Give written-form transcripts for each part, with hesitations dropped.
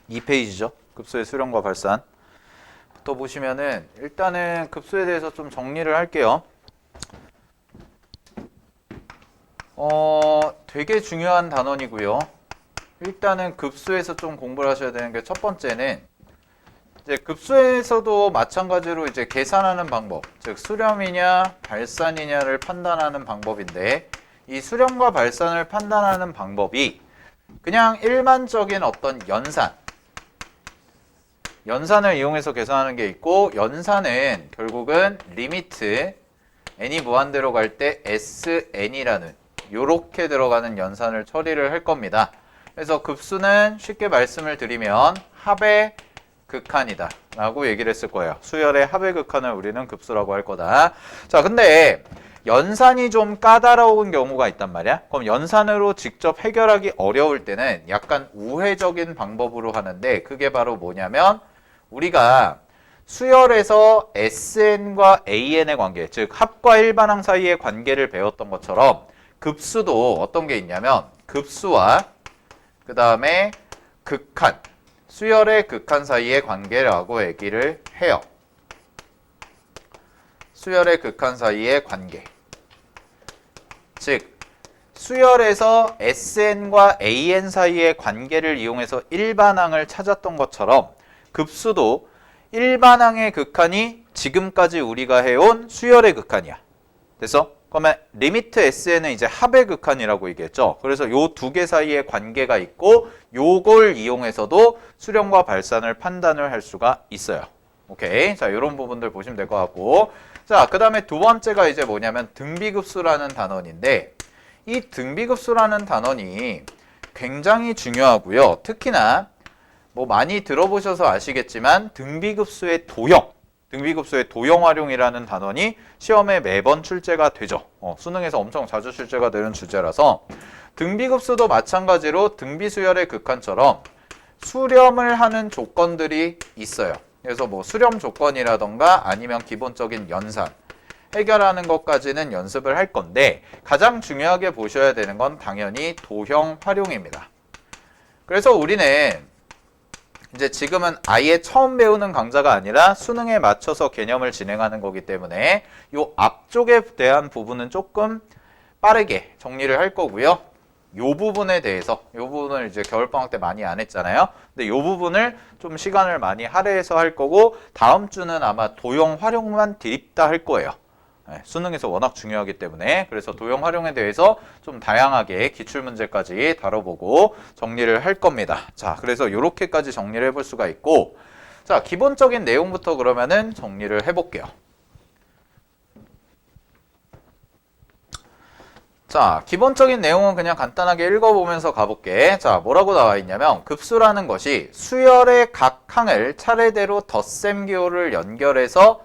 12페이지죠. 급수의 수렴과 발산. 또 보시면은 일단은 급수에 대해서 좀 정리를 할게요. 되게 중요한 단원이고요. 일단은 급수에서 좀 공부를 하셔야 되는 게 첫 번째는 이제 급수에서도 마찬가지로 이제 계산하는 방법, 즉 수렴이냐 발산이냐를 판단하는 방법인데 이 수렴과 발산을 판단하는 방법이 그냥 일반적인 어떤 연산을 이용해서 계산하는 게 있고, 연산은 결국은 리미트 n이 무한대로 갈 때 sn이라는 요렇게 들어가는 연산을 처리를 할 겁니다. 그래서 급수는 쉽게 말씀을 드리면 합의 극한이다 라고 얘기를 했을 거예요. 수열의 합의 극한을 우리는 급수라고 할 거다. 자, 근데 연산이 좀 까다로운 경우가 있단 말이야. 그럼 연산으로 직접 해결하기 어려울 때는 약간 우회적인 방법으로 하는데, 그게 바로 뭐냐면 우리가 수열에서 SN과 AN의 관계, 즉 합과 일반항 사이의 관계를 배웠던 것처럼 급수도 어떤 게 있냐면 급수와 그 다음에 극한, 수열의 극한 사이의 관계라고 얘기를 해요. 수열의 극한 사이의 관계. 즉 수열에서 SN과 AN 사이의 관계를 이용해서 일반항을 찾았던 것처럼 급수도 일반항의 극한이 지금까지 우리가 해온 수열의 극한이야. 됐어? 그러면 리미트 SN은 이제 합의 극한이라고 얘기했죠. 그래서 요 두 개 사이에 관계가 있고 요걸 이용해서도 수렴과 발산을 판단을 할 수가 있어요. 오케이. 자, 요런 부분들 보시면 될 것 같고. 자, 그 다음에 두 번째가 이제 뭐냐면 등비급수라는 단원인데, 이 등비급수라는 단원이 굉장히 중요하고요. 특히나 뭐 많이 들어보셔서 아시겠지만 등비급수의 도형 활용이라는 단원이 시험에 매번 출제가 되죠. 수능에서 엄청 자주 출제가 되는 주제라서 등비급수도 마찬가지로 등비수열의 극한처럼 수렴을 하는 조건들이 있어요. 그래서 뭐 수렴 조건이라던가 아니면 기본적인 연산 해결하는 것까지는 연습을 할 건데, 가장 중요하게 보셔야 되는 건 당연히 도형 활용입니다. 그래서 우리는 이제 지금은 아예 처음 배우는 강좌가 아니라 수능에 맞춰서 개념을 진행하는 거기 때문에 요 앞쪽에 대한 부분은 조금 빠르게 정리를 할 거고요. 요 부분에 대해서, 요 부분을 이제 겨울방학 때 많이 안 했잖아요. 근데 요 부분을 좀 시간을 많이 할애해서 할 거고, 다음 주는 아마 도형 활용만 드립다 할 거예요. 네, 수능에서 워낙 중요하기 때문에. 그래서 도형 활용에 대해서 좀 다양하게 기출문제까지 다뤄보고 정리를 할 겁니다. 자, 그래서 요렇게까지 정리를 해볼 수가 있고, 자, 기본적인 내용부터 그러면은 정리를 해볼게요. 자, 기본적인 내용은 그냥 간단하게 읽어보면서 가볼게. 자, 뭐라고 나와 있냐면 급수라는 것이 수열의 각 항을 차례대로 덧셈 기호를 연결해서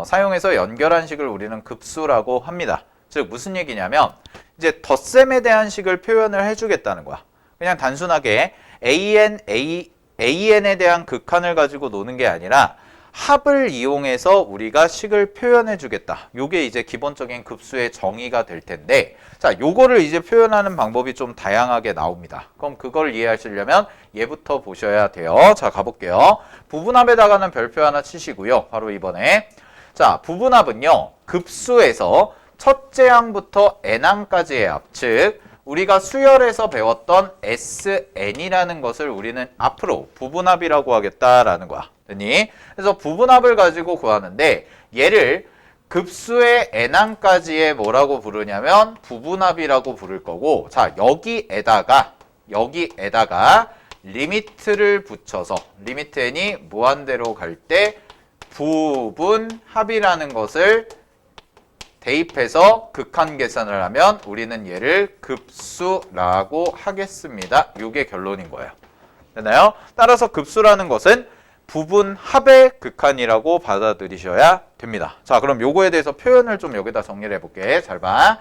사용해서 연결한 식을 우리는 급수라고 합니다. 즉 무슨 얘기냐면 이제 덧셈에 대한 식을 표현을 해주겠다는 거야. 그냥 단순하게 AN에 대한 극한을 가지고 노는 게 아니라 합을 이용해서 우리가 식을 표현해 주겠다. 요게 이제 기본적인 급수의 정의가 될 텐데, 자, 요거를 이제 표현하는 방법이 좀 다양하게 나옵니다. 그럼 그걸 이해하시려면 얘부터 보셔야 돼요. 자, 가볼게요. 부분합에다가는 별표 하나 치시고요. 바로 이번에. 자, 부분합은요, 급수에서 첫째 항부터 n항까지의 합, 즉 우리가 수열에서 배웠던 SN이라는 것을 우리는 앞으로 부분합이라고 하겠다라는 거야. 됐니? 그래서 부분합을 가지고 구하는데, 얘를 급수의 n항까지의 뭐라고 부르냐면 부분합이라고 부를 거고, 자, 여기에다가 리미트를 붙여서 리미트 n이 무한대로 갈 때 부분합이라는 것을 대입해서 극한 계산을 하면 우리는 얘를 급수라고 하겠습니다. 이게 결론인 거예요. 되나요? 따라서 급수라는 것은 부분합의 극한이라고 받아들이셔야 됩니다. 자, 그럼 요거에 대해서 표현을 좀 여기다 정리를 해볼게. 잘 봐.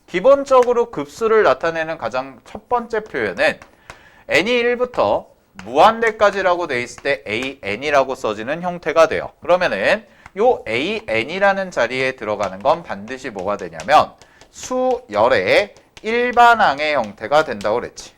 기본적으로 급수를 나타내는 가장 첫 번째 표현은 n이 1부터 무한대까지라고 돼 있을 때 an이라고 써지는 형태가 돼요. 그러면은 요 an이라는 자리에 들어가는 건 반드시 뭐가 되냐면 수열의 일반항의 형태가 된다고 그랬지.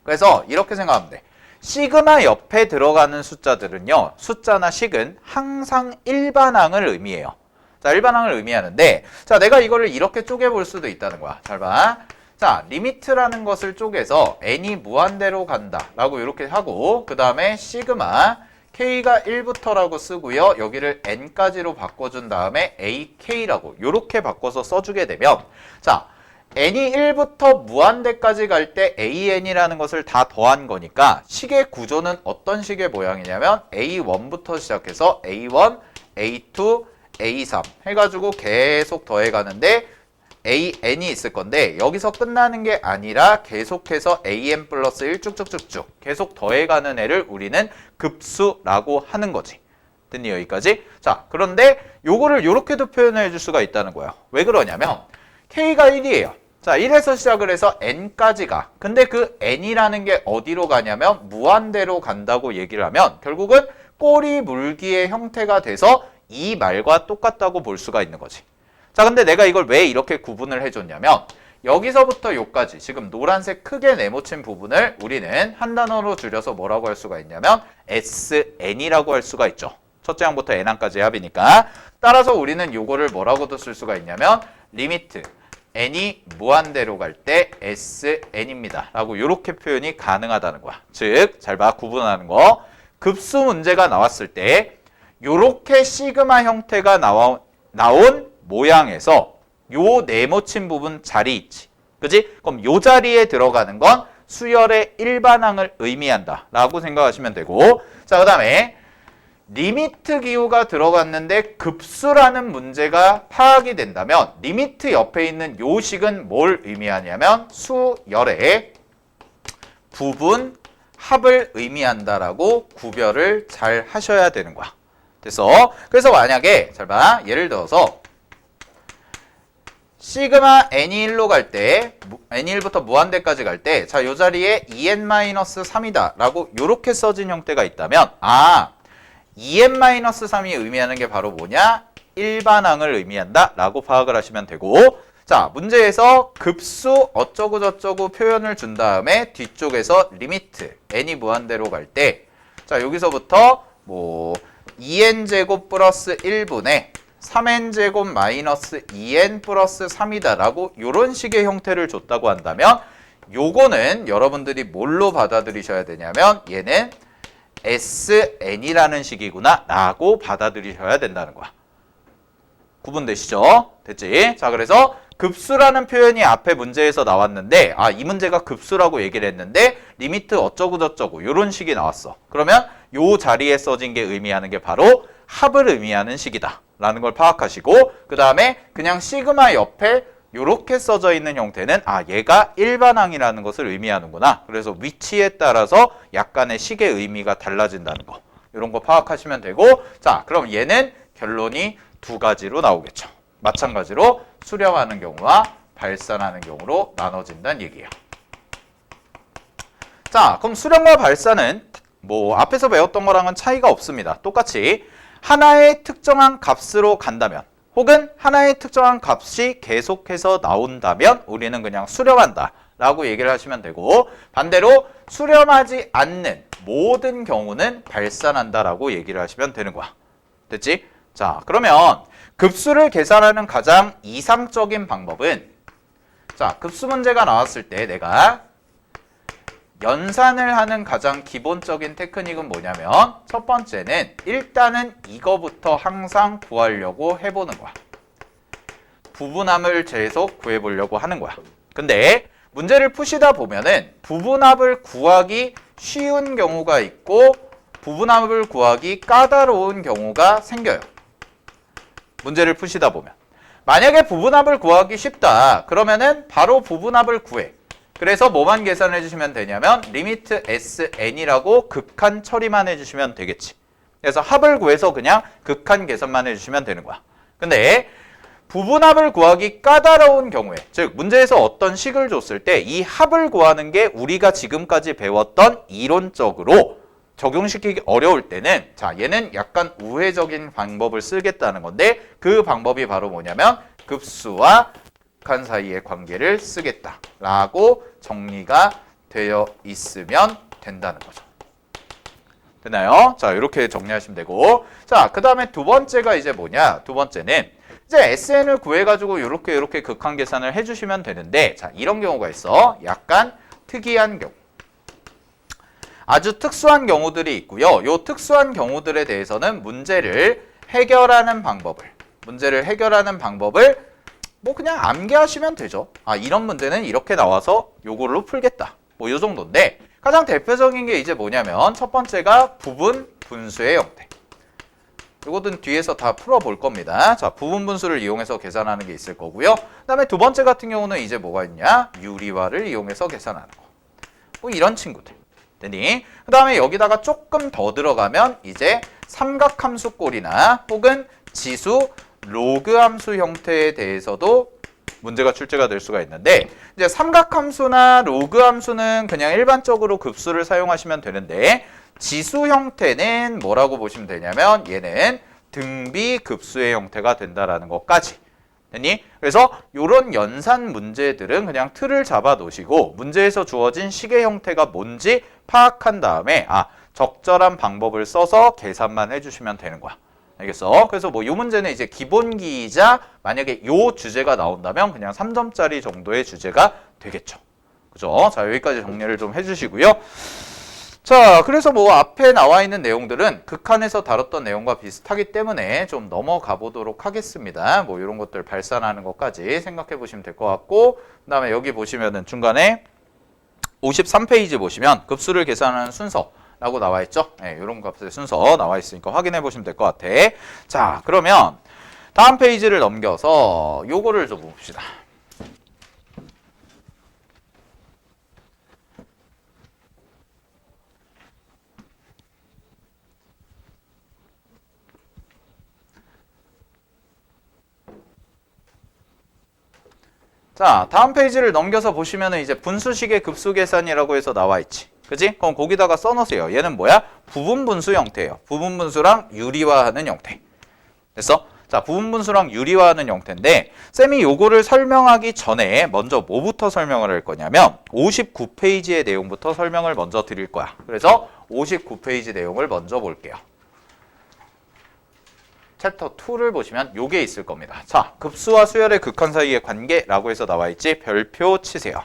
그래서 이렇게 생각하면 돼. 시그마 옆에 들어가는 숫자들은요, 숫자나 식은 항상 일반항을 의미해요. 자, 일반항을 의미하는데, 자, 내가 이거를 이렇게 쪼개볼 수도 있다는 거야. 잘 봐. 자, 리미트라는 것을 쪼개서 n이 무한대로 간다 라고 이렇게 하고, 그 다음에 시그마 k가 1부터라고 쓰고요. 여기를 n까지로 바꿔준 다음에 ak라고 이렇게 바꿔서 써주게 되면, 자, n이 1부터 무한대까지 갈 때 an이라는 것을 다 더한 거니까 식의 구조는 어떤 식의 모양이냐면 a1부터 시작해서 a1, a2, a3 해가지고 계속 더해가는데 an이 있을 건데 여기서 끝나는 게 아니라 계속해서 an 플러스 1 쭉쭉쭉쭉 계속 더해가는 애를 우리는 급수라고 하는 거지. 됐니 여기까지? 자, 그런데 요거를 이렇게도 표현해 줄 수가 있다는 거예요. 왜 그러냐면 k가 1이에요. 자, 1에서 시작을 해서 n까지 가. 근데 그 n이라는 게 어디로 가냐면 무한대로 간다고 얘기를 하면 결국은 꼬리 물기의 형태가 돼서 이 말과 똑같다고 볼 수가 있는 거지. 자, 근데 내가 이걸 왜 이렇게 구분을 해줬냐면 여기서부터 여기까지 지금 노란색 크게 네모친 부분을 우리는 한 단어로 줄여서 뭐라고 할 수가 있냐면 SN이라고 할 수가 있죠. 첫째 항부터 n항까지 합이니까. 따라서 우리는 요거를 뭐라고도 쓸 수가 있냐면 리미트 n이 무한대로 갈 때 SN입니다. 라고 이렇게 표현이 가능하다는 거야. 즉, 잘 봐. 구분하는 거. 급수 문제가 나왔을 때 요렇게 시그마 형태가 나온 모양에서 요 네모친 부분 자리 있지. 그지? 그럼 요 자리에 들어가는 건 수열의 일반항을 의미한다. 라고 생각하시면 되고. 자, 그 다음에 리미트 기호가 들어갔는데 급수라는 문제가 파악이 된다면 리미트 옆에 있는 요 식은 뭘 의미하냐면 수열의 부분 합을 의미한다라고 구별을 잘 하셔야 되는 거야. 그래서 만약에 잘 봐. 예를 들어서 시그마 n이 1로 갈 때 n이 1부터 무한대까지 갈 때 자, 요 자리에 2n-3이다 라고 요렇게 써진 형태가 있다면 2n-3이 의미하는 게 바로 뭐냐? 일반항을 의미한다 라고 파악을 하시면 되고, 자, 문제에서 급수 어쩌고 저쩌고 표현을 준 다음에 뒤쪽에서 리미트 n이 무한대로 갈 때 자, 여기서부터 뭐 2n제곱 플러스 1분의 3n제곱 마이너스 2n 플러스 3이다 라고 요런 식의 형태를 줬다고 한다면 요거는 여러분들이 뭘로 받아들이셔야 되냐면 얘는 SN이라는 식이구나 라고 받아들이셔야 된다는 거야. 구분되시죠? 됐지? 자, 그래서 급수라는 표현이 앞에 문제에서 나왔는데 이 문제가 급수라고 얘기를 했는데 리미트 어쩌고 저쩌고 요런 식이 나왔어. 그러면 요 자리에 써진 게 의미하는 게 바로 합을 의미하는 식이다 라는 걸 파악하시고, 그 다음에 그냥 시그마 옆에 요렇게 써져 있는 형태는 얘가 일반항이라는 것을 의미하는구나. 그래서 위치에 따라서 약간의 식의 의미가 달라진다는 거. 이런 거 파악하시면 되고, 자, 그럼 얘는 결론이 두 가지로 나오겠죠. 마찬가지로 수렴하는 경우와 발산하는 경우로 나눠진다는 얘기예요. 자, 그럼 수렴과 발산은 뭐 앞에서 배웠던 거랑은 차이가 없습니다. 똑같이 하나의 특정한 값으로 간다면 혹은 하나의 특정한 값이 계속해서 나온다면 우리는 그냥 수렴한다 라고 얘기를 하시면 되고, 반대로 수렴하지 않는 모든 경우는 발산한다 라고 얘기를 하시면 되는 거야. 됐지? 자, 그러면 급수를 계산하는 가장 이상적인 방법은, 자, 급수 문제가 나왔을 때 내가 연산을 하는 가장 기본적인 테크닉은 뭐냐면 첫 번째는 일단은 이거부터 항상 구하려고 해보는 거야. 부분합을 계속 구해보려고 하는 거야. 근데 문제를 푸시다 보면은 부분합을 구하기 쉬운 경우가 있고 부분합을 구하기 까다로운 경우가 생겨요. 문제를 푸시다 보면. 만약에 부분합을 구하기 쉽다. 그러면은 바로 부분합을 구해. 그래서 뭐만 계산해 주시면 되냐면 리미트 SN이라고 극한 처리만 해주시면 되겠지. 그래서 합을 구해서 그냥 극한 계산만 해주시면 되는 거야. 근데 부분합을 구하기 까다로운 경우에, 즉 문제에서 어떤 식을 줬을 때 이 합을 구하는 게 우리가 지금까지 배웠던 이론적으로 적용시키기 어려울 때는 자, 얘는 약간 우회적인 방법을 쓰겠다는 건데 그 방법이 바로 뭐냐면 급수와 극한 사이의 관계를 쓰겠다라고 정리가 되어 있으면 된다는 거죠. 됐나요? 자, 이렇게 정리하시면 되고. 자, 그 다음에 두 번째가 이제 뭐냐? 두 번째는 이제 SN을 구해가지고 이렇게 극한 계산을 해주시면 되는데, 자, 이런 경우가 있어. 약간 특이한 경우. 아주 특수한 경우들이 있고요. 요 특수한 경우들에 대해서는 문제를 해결하는 방법을 뭐 그냥 암기하시면 되죠. 아, 이런 문제는 이렇게 나와서 요걸로 풀겠다. 뭐 요 정도인데, 가장 대표적인 게 이제 뭐냐면 첫 번째가 부분 분수의 형태. 이거는 뒤에서 다 풀어볼 겁니다. 자, 부분 분수를 이용해서 계산하는 게 있을 거고요. 그 다음에 두 번째 같은 경우는 이제 뭐가 있냐? 유리화를 이용해서 계산하는 거. 뭐 이런 친구들. 되니? 그 다음에 여기다가 조금 더 들어가면 이제 삼각함수꼴이나 혹은 지수 로그 함수 형태에 대해서도 문제가 출제가 될 수가 있는데, 이제 삼각함수나 로그 함수는 그냥 일반적으로 급수를 사용하시면 되는데, 지수 형태는 뭐라고 보시면 되냐면 얘는 등비급수의 형태가 된다라는 것까지. 됐니? 그래서 이런 연산 문제들은 그냥 틀을 잡아 놓으시고 문제에서 주어진 식의 형태가 뭔지 파악한 다음에 적절한 방법을 써서 계산만 해주시면 되는 거야. 알겠어? 그래서 뭐 이 문제는 이제 기본기이자 만약에 요 주제가 나온다면 그냥 3점짜리 정도의 주제가 되겠죠. 그죠? 자, 여기까지 정리를 좀 해주시고요. 자, 그래서 뭐 앞에 나와 있는 내용들은 극한에서 다뤘던 내용과 비슷하기 때문에 좀 넘어가 보도록 하겠습니다. 뭐 이런 것들 발산하는 것까지 생각해 보시면 될 것 같고, 그 다음에 여기 보시면은 중간에 53페이지 보시면 급수를 계산하는 순서라고 나와 있죠. 네, 이런 값의 순서 나와 있으니까 확인해 보시면 될 것 같아. 자, 그러면 다음 페이지를 넘겨서 요거를 좀 봅시다. 자, 다음 페이지를 넘겨서 보시면은 이제 분수식의 급수 계산이라고 해서 나와 있지. 그지? 그럼 거기다가 써놓으세요. 얘는 뭐야? 부분 분수 형태예요. 부분 분수랑 유리화하는 형태. 됐어? 자, 부분 분수랑 유리화하는 형태인데, 쌤이 요거를 설명하기 전에 먼저 뭐부터 설명을 할 거냐면 59페이지의 내용부터 설명을 먼저 드릴 거야. 그래서 59페이지 내용을 먼저 볼게요. 챕터 2를 보시면 요게 있을 겁니다. 자, 급수와 수열의 극한 사이의 관계라고 해서 나와 있지. 별표 치세요.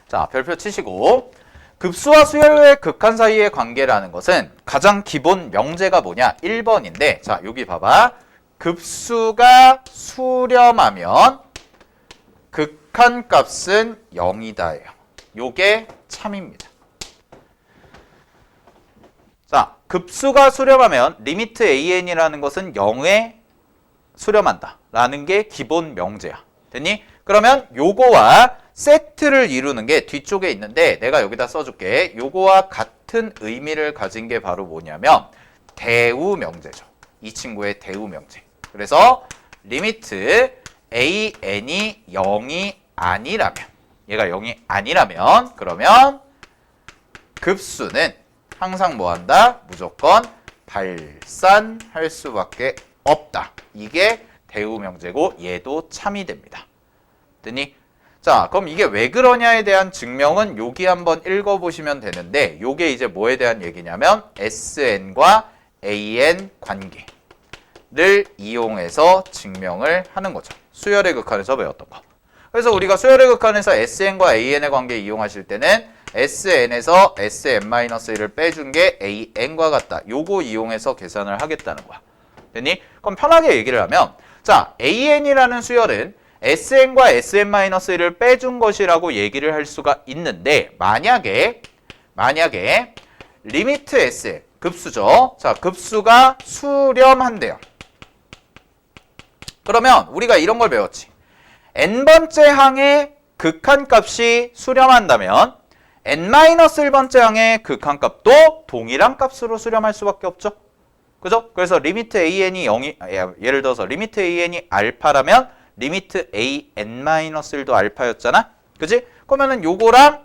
자, 별표 치시고, 급수와 수열의 극한 사이의 관계라는 것은 가장 기본 명제가 뭐냐? 1번인데, 자, 여기 봐봐. 급수가 수렴하면 극한 값은 0이다예요. 요게 참입니다. 자, 급수가 수렴하면 리미트 AN이라는 것은 0에 수렴한다 라는 게 기본 명제야. 됐니? 그러면 요거와 세트를 이루는 게 뒤쪽에 있는데 내가 여기다 써줄게. 요거와 같은 의미를 가진 게 바로 뭐냐면 대우 명제죠. 이 친구의 대우 명제. 그래서 리미트 AN이 0이 아니라면, 얘가 0이 아니라면, 그러면 급수는 항상 뭐한다? 무조건 발산할 수밖에 없다. 이게 대우 명제고 얘도 참이 됩니다. 됐니? 자, 그럼 이게 왜 그러냐에 대한 증명은 여기 한번 읽어보시면 되는데, 요게 이제 뭐에 대한 얘기냐면 SN과 AN 관계를 이용해서 증명을 하는 거죠. 수열의 극한에서 배웠던 거. 그래서 우리가 수열의 극한에서 SN과 AN의 관계 이용하실 때는 SN에서 SM-1을 빼준 게 AN과 같다. 요거 이용해서 계산을 하겠다는 거야. 됐니? 그럼 편하게 얘기를 하면, 자, AN이라는 수열은 SN과 SM-1을 빼준 것이라고 얘기를 할 수가 있는데, 만약에 리미트 SN, 급수죠. 자, 급수가 수렴한대요. 그러면 우리가 이런 걸 배웠지. n번째 항의 극한값이 수렴한다면 n-1번째 항의 극한값도 동일한 값으로 수렴할 수밖에 없죠. 그죠? 그래서 리미트 AN이 0이, 예를 들어서 리미트 AN이 알파라면 리미트 AN-1도 알파였잖아? 그지? 그러면은 요거랑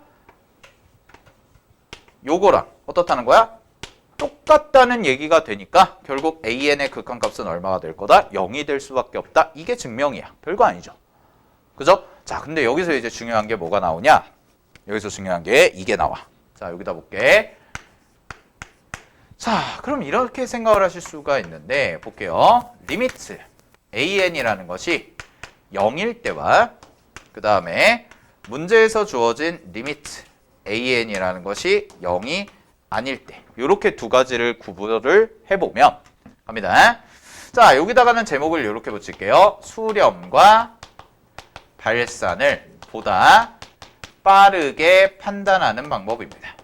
어떻다는 거야? 똑같다는 얘기가 되니까 결국 AN의 극한값은 얼마가 될 거다? 0이 될 수밖에 없다. 이게 증명이야. 별거 아니죠. 그죠? 자, 근데 여기서 이제 중요한 게 뭐가 나오냐? 여기서 중요한 게 이게 나와. 자, 여기다 볼게. 자, 그럼 이렇게 생각을 하실 수가 있는데 볼게요. 리미트 an이라는 것이 0일 때와 그 다음에 문제에서 주어진 리미트 an이라는 것이 0이 아닐 때 이렇게 두 가지를 구분을 해보면 갑니다. 자, 여기다가는 제목을 이렇게 붙일게요. 수렴과 발산을 보다 빠르게 판단하는 방법입니다.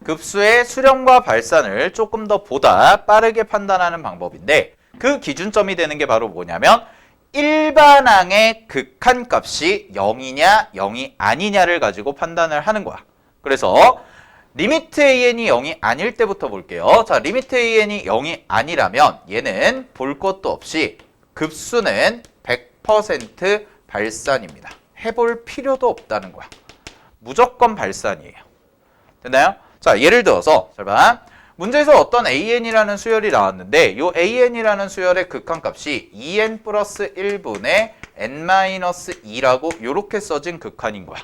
급수의 수렴과 발산을 조금 더 보다 빠르게 판단하는 방법인데 그 기준점이 되는 게 바로 뭐냐면 일반항의 극한값이 0이냐 0이 아니냐를 가지고 판단을 하는 거야. 그래서 리미트 an이 0이 아닐 때부터 볼게요. 자, 리미트 an이 0이 아니라면 얘는 볼 것도 없이 급수는 100% 발산입니다. 해볼 필요도 없다는 거야. 무조건 발산이에요. 됐나요? 자, 예를 들어서 잘 봐. 문제에서 어떤 an이라는 수열이 나왔는데 이 an이라는 수열의 극한값이 2n 플러스 1분의 n-2라고 이렇게 써진 극한인 거야.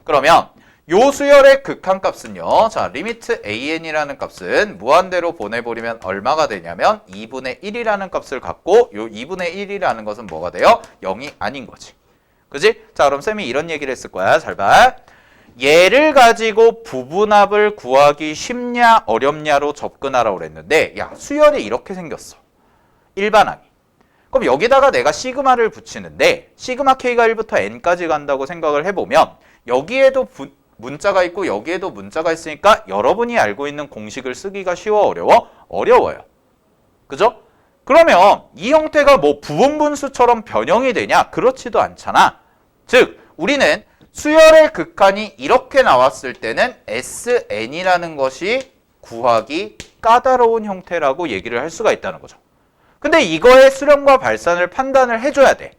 그러면 이 수열의 극한값은요. 자, 리미트 an이라는 값은 무한대로 보내버리면 얼마가 되냐면 2분의 1이라는 값을 갖고 이 2분의 1이라는 것은 뭐가 돼요? 0이 아닌 거지. 그지? 자, 그럼 쌤이 이런 얘기를 했을 거야. 잘 봐. 얘를 가지고 부분합을 구하기 쉽냐 어렵냐로 접근하라고 그랬는데 야, 수열이 이렇게 생겼어. 일반항이. 그럼 여기다가 내가 시그마를 붙이는데 시그마 k가 1부터 n까지 간다고 생각을 해보면 여기에도 문자가 있고 여기에도 문자가 있으니까 여러분이 알고 있는 공식을 쓰기가 쉬워 어려워? 어려워요. 그죠? 그러면 이 형태가 뭐 부분분수처럼 변형이 되냐? 그렇지도 않잖아. 즉 우리는 수열의 극한이 이렇게 나왔을 때는 SN이라는 것이 구하기 까다로운 형태라고 얘기를 할 수가 있다는 거죠. 근데 이거의 수렴과 발산을 판단을 해줘야 돼.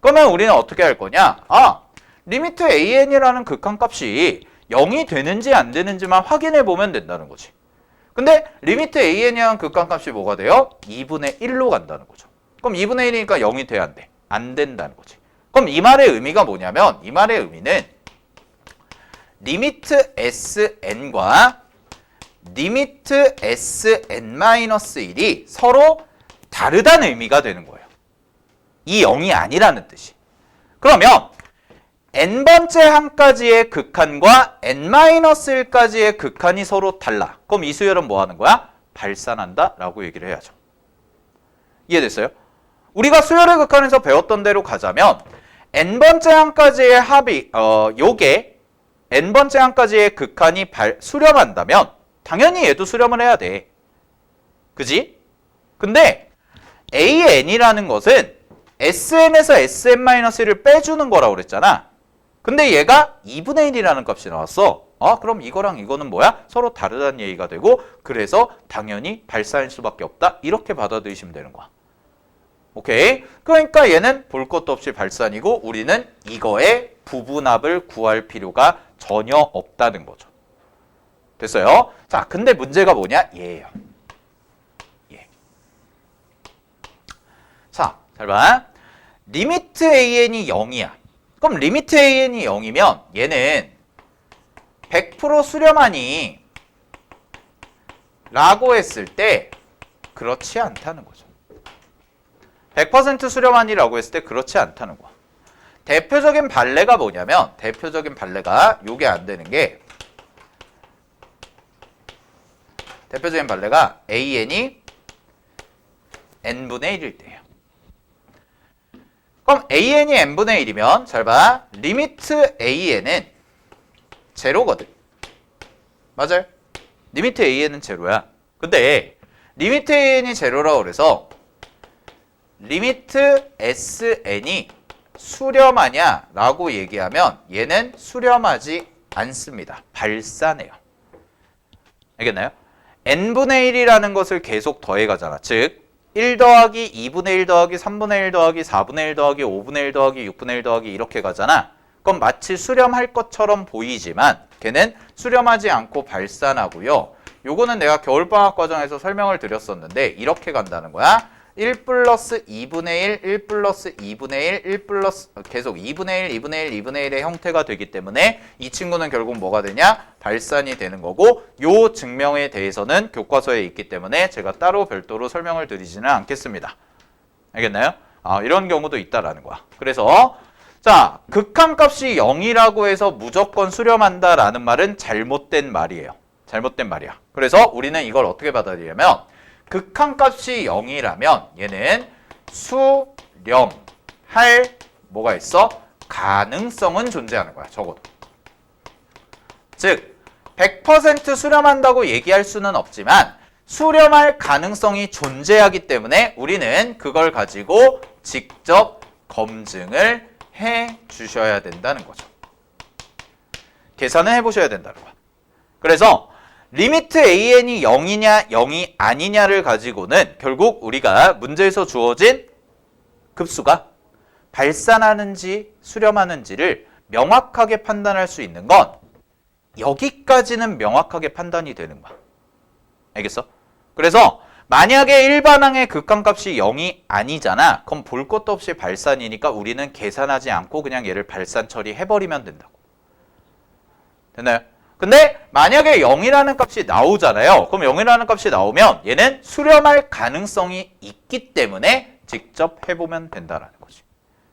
그러면 우리는 어떻게 할 거냐? 아, 리미트 an이라는 극한값이 0이 되는지 안 되는지만 확인해 보면 된다는 거지. 근데 리미트 an이라는 극한값이 뭐가 돼요? 2분의 1로 간다는 거죠. 그럼 2분의 1이니까 0이 돼야 안 돼? 안 된다는 거지. 그럼 이 말의 의미가 뭐냐면 이 말의 의미는 리미트 sn과 리미트 sn-1이 서로 다르다는 의미가 되는 거예요. 이 0이 아니라는 뜻이. 그러면 n번째 항까지의 극한과 n-1까지의 극한이 서로 달라. 그럼 이 수열은 뭐 하는 거야? 발산한다 라고 얘기를 해야죠. 이해됐어요? 우리가 수열의 극한에서 배웠던 대로 가자면 n번째 항까지의 합이 요게 n번째 항까지의 극한이 수렴한다면 당연히 얘도 수렴을 해야 돼. 그지? 근데 an이라는 것은 sn에서 sn-1을 빼주는 거라고 그랬잖아. 근데 얘가 2분의 1이라는 값이 나왔어. 아, 그럼 이거랑 이거는 뭐야? 서로 다르다는 얘기가 되고 그래서 당연히 발산일 수밖에 없다. 이렇게 받아들이시면 되는 거야. 오케이? 그러니까 얘는 볼 것도 없이 발산이고 우리는 이거의 부분합을 구할 필요가 전혀 없다는 거죠. 됐어요? 자, 근데 문제가 뭐냐? 얘예요. 얘. 자, 잘 봐. 리미트 an이 0이야. 그럼 리미트 an이 0이면 얘는 100% 수렴하니 라고 했을 때 그렇지 않다는 거죠. 100% 수렴하니라고 했을 때 그렇지 않다는 거야. 대표적인 발레가 뭐냐면 대표적인 발레가 요게 안 되는 게 대표적인 발레가 an이 n분의 1일 때예요. 그럼 an이 n분의 1이면 잘 봐. 리미트 an은 제로거든. 맞아요? 리미트 an은 제로야. 근데 리미트 an이 제로라고 그래서 리미트 sn이 수렴하냐 라고 얘기하면 얘는 수렴하지 않습니다. 발산해요. 알겠나요? n분의 1이라는 것을 계속 더해가잖아. 즉 1 더하기 2분의 1 더하기 3분의 1 더하기 4분의 1 더하기 5분의 1 더하기 6분의 1 더하기 이렇게 가잖아. 그럼 마치 수렴할 것처럼 보이지만 걔는 수렴하지 않고 발산하고요. 요거는 내가 겨울방학 과정에서 설명을 드렸었는데 이렇게 간다는 거야. 1 플러스 2분의 1, 1 플러스 2분의 1, 1 플러스 계속 2분의 1, 2분의 1, 2분의 1의 형태가 되기 때문에 이 친구는 결국 뭐가 되냐? 발산이 되는 거고 요 증명에 대해서는 교과서에 있기 때문에 제가 따로 별도로 설명을 드리지는 않겠습니다. 알겠나요? 이런 경우도 있다라는 거야. 그래서 자, 극한값이 0이라고 해서 무조건 수렴한다라는 말은 잘못된 말이에요. 잘못된 말이야. 그래서 우리는 이걸 어떻게 받아들이냐면 극한값이 0이라면 얘는 수렴할 뭐가 있어? 가능성은 존재하는 거야. 적어도. 즉 100% 수렴한다고 얘기할 수는 없지만 수렴할 가능성이 존재하기 때문에 우리는 그걸 가지고 직접 검증을 해 주셔야 된다는 거죠. 계산을 해보셔야 된다는 거야. 그래서 리미트 an이 0이냐 0이 아니냐를 가지고는 결국 우리가 문제에서 주어진 급수가 발산하는지 수렴하는지를 명확하게 판단할 수 있는 건 여기까지는 명확하게 판단이 되는 거야. 알겠어? 그래서 만약에 일반항의 극한값이 0이 아니잖아. 그럼 볼 것도 없이 발산이니까 우리는 계산하지 않고 그냥 얘를 발산 처리해버리면 된다고. 됐나요? 근데 만약에 0이라는 값이 나오잖아요. 그럼 0이라는 값이 나오면 얘는 수렴할 가능성이 있기 때문에 직접 해보면 된다라는 거지.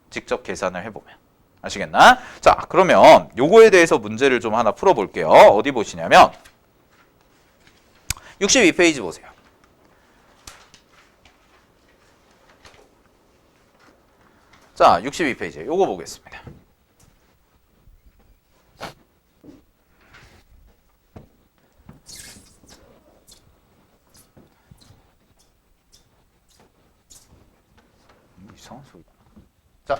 직접 계산을 해보면. 아시겠나? 자, 그러면 요거에 대해서 문제를 좀 하나 풀어볼게요. 어디 보시냐면 62페이지 보세요. 자, 62페이지 요거 보겠습니다. 이상한 소리. 자,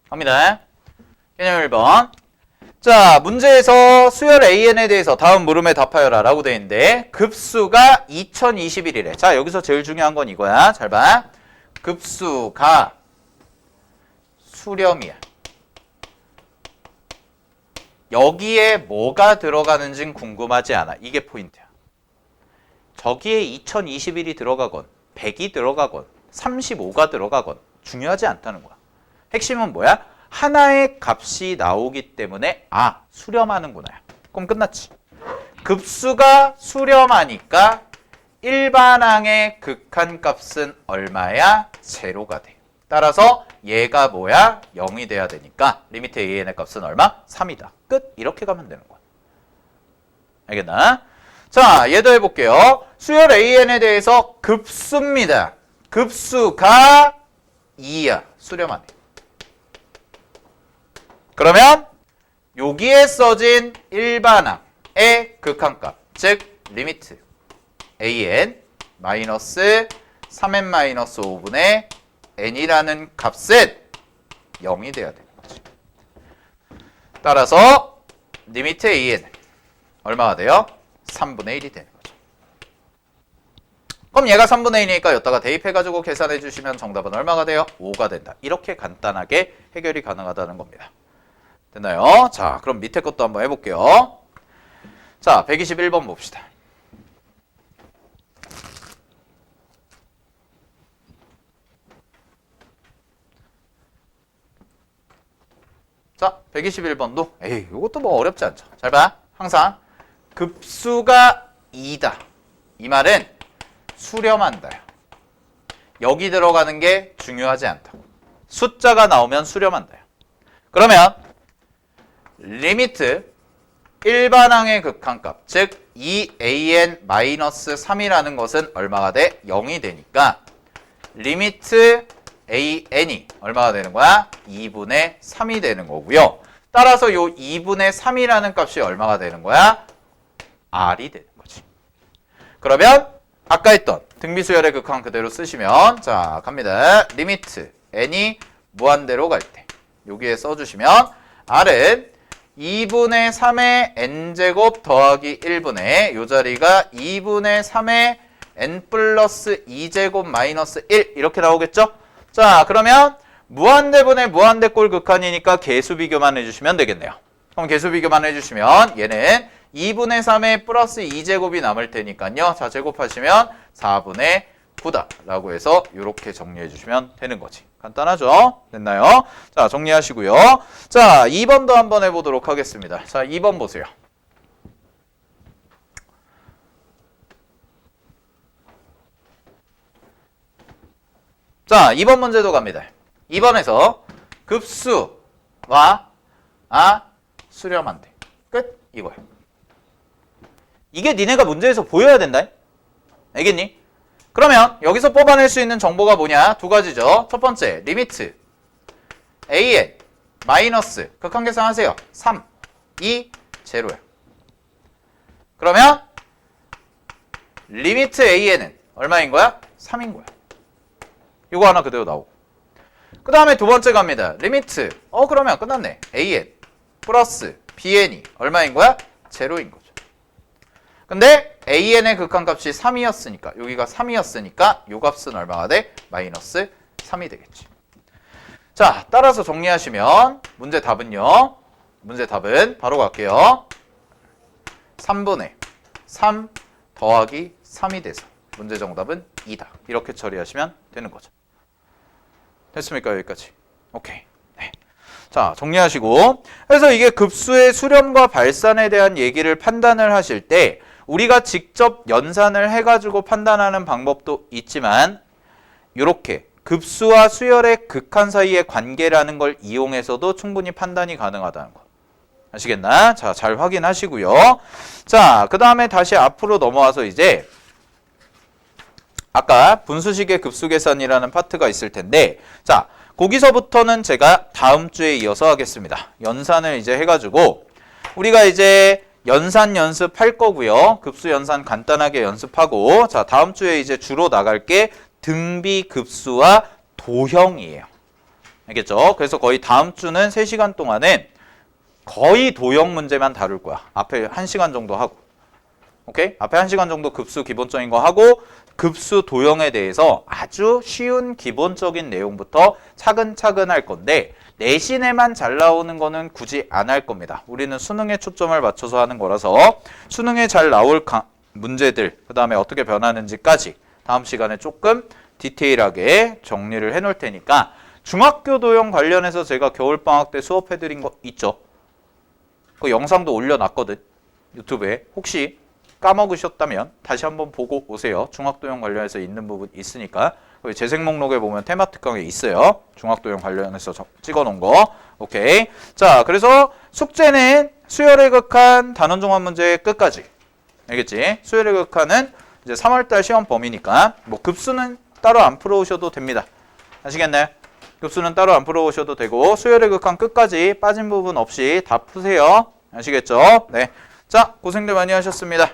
갑니다. 개념 1번. 자, 문제에서 수열 AN에 대해서 다음 물음에 답하여라 라고 되어 있는데 급수가 2021이래. 자, 여기서 제일 중요한 건 이거야. 잘 봐. 급수가 수렴이야. 여기에 뭐가 들어가는지는 궁금하지 않아. 이게 포인트야. 저기에 2021이 들어가건 100이 들어가건 35가 들어가건 중요하지 않다는 거야. 핵심은 뭐야? 하나의 값이 나오기 때문에 수렴하는구나. 그럼 끝났지. 급수가 수렴하니까 일반항의 극한값은 얼마야? 제로가 돼. 따라서 얘가 뭐야? 0이 돼야 되니까 리미트 an의 값은 얼마? 3이다. 끝. 이렇게 가면 되는 거야. 알겠나? 자, 얘도 해볼게요. 수열 an에 대해서 급수입니다. 급수가 2야. 수렴하네. 그러면 여기에 써진 일반항의 극한값, 즉 리미트 an 마이너스 3n 마이너스 5분의 n이라는 값은 0이 돼야 되는 거지. 따라서 리미트 an 얼마가 돼요? 3분의 1이 되는 거죠. 그럼 얘가 3분의 1이니까 여기다가 대입해가지고 계산해 주시면 정답은 얼마가 돼요? 5가 된다. 이렇게 간단하게 해결이 가능하다는 겁니다. 됐나요? 자, 그럼 밑에 것도 한번 해볼게요. 자, 121번 봅시다. 자, 121번도 이것도 뭐 어렵지 않죠. 잘 봐. 항상 급수가 2다. 이 말은 수렴한다. 여기 들어가는 게 중요하지 않다고. 숫자가 나오면 수렴한다. 그러면 리미트 일반항의 극한값, 즉 2an-3이라는 것은 얼마가 돼? 0이 되니까 리미트 an이 얼마가 되는 거야? 2분의 3이 되는 거고요. 따라서 요 2분의 3이라는 값이 얼마가 되는 거야? r이 되는 거지. 그러면 아까 했던 등비수열의 극한 그대로 쓰시면 자, 갑니다. 리미트 n이 무한대로 갈 때 여기에 써주시면 r은 2분의 3의 n제곱 더하기 1분의 요 자리가 2분의 3의 n 플러스 2제곱 마이너스 1 이렇게 나오겠죠? 자, 그러면 무한대분의 무한대꼴 극한이니까 개수 비교만 해주시면 되겠네요. 그럼 개수 비교만 해주시면 얘는 2분의 3에 플러스 2제곱이 남을 테니까요. 자, 제곱하시면 4분의 9다 라고 해서 이렇게 정리해 주시면 되는 거지. 간단하죠? 됐나요? 자, 정리하시고요. 자, 2번도 한번 해보도록 하겠습니다. 자, 2번 보세요. 자, 2번 문제도 갑니다. 2번에서 급수와 수렴한대. 끝. 이거야. 이게 니네가 문제에서 보여야 된다. 알겠니? 그러면 여기서 뽑아낼 수 있는 정보가 뭐냐? 두 가지죠. 첫 번째, 리미트 an 마이너스 극한 계산하세요. 3, 2, 제로야. 그러면 리미트 an은 얼마인 거야? 3인 거야. 이거 하나 그대로 나오고. 그 다음에 두 번째 갑니다. 리미트 그러면 끝났네. an 플러스 bn이 얼마인 거야? 제로인 거죠. 근데 an의 극한값이 3이었으니까 여기가 3이었으니까 요 값은 얼마가 돼? 마이너스 3이 되겠지. 자, 따라서 정리하시면 문제 답은요. 문제 답은 바로 갈게요. 3분의 3 더하기 3이 돼서 문제 정답은 2다. 이렇게 처리하시면 되는 거죠. 됐습니까? 여기까지. 오케이. 네. 자, 정리하시고. 그래서 이게 급수의 수렴과 발산에 대한 얘기를 판단을 하실 때 우리가 직접 연산을 해가지고 판단하는 방법도 있지만 이렇게 급수와 수열의 극한 사이의 관계라는 걸 이용해서도 충분히 판단이 가능하다는 거. 아시겠나? 자, 잘 확인하시고요. 자, 그 다음에 다시 앞으로 넘어와서 이제 아까 분수식의 급수 계산이라는 파트가 있을 텐데 자, 거기서부터는 제가 다음 주에 이어서 하겠습니다. 연산을 이제 해가지고 우리가 이제 연산 연습할 거고요. 급수 연산 간단하게 연습하고 자, 다음 주에 이제 주로 나갈 게 등비 급수와 도형이에요. 알겠죠? 그래서 거의 다음 주는 3시간 동안은 거의 도형 문제만 다룰 거야. 앞에 1시간 정도 하고. 오케이? 앞에 1시간 정도 급수 기본적인 거 하고 급수 도형에 대해서 아주 쉬운 기본적인 내용부터 차근차근 할 건데 내신에만 잘 나오는 거는 굳이 안 할 겁니다. 우리는 수능에 초점을 맞춰서 하는 거라서 수능에 잘 나올 문제들 그 다음에 어떻게 변하는지까지 다음 시간에 조금 디테일하게 정리를 해놓을 테니까 중학교 도형 관련해서 제가 겨울방학 때 수업해드린 거 있죠? 그 영상도 올려놨거든. 유튜브에. 혹시 까먹으셨다면 다시 한번 보고 오세요. 중학도형 관련해서 있는 부분 있으니까. 재생 목록에 보면 테마 특강에 있어요. 중학도형 관련해서 찍어놓은 거. 오케이. 자, 그래서 숙제는 수열의 극한 단원종합 문제 끝까지. 알겠지? 수열의 극한은 이제 3월달 시험 범위니까 뭐 급수는 따로 안 풀어오셔도 됩니다. 아시겠나요? 급수는 따로 안 풀어오셔도 되고 수열의 극한 끝까지 빠진 부분 없이 다 푸세요. 아시겠죠? 네. 자, 고생들 많이 하셨습니다.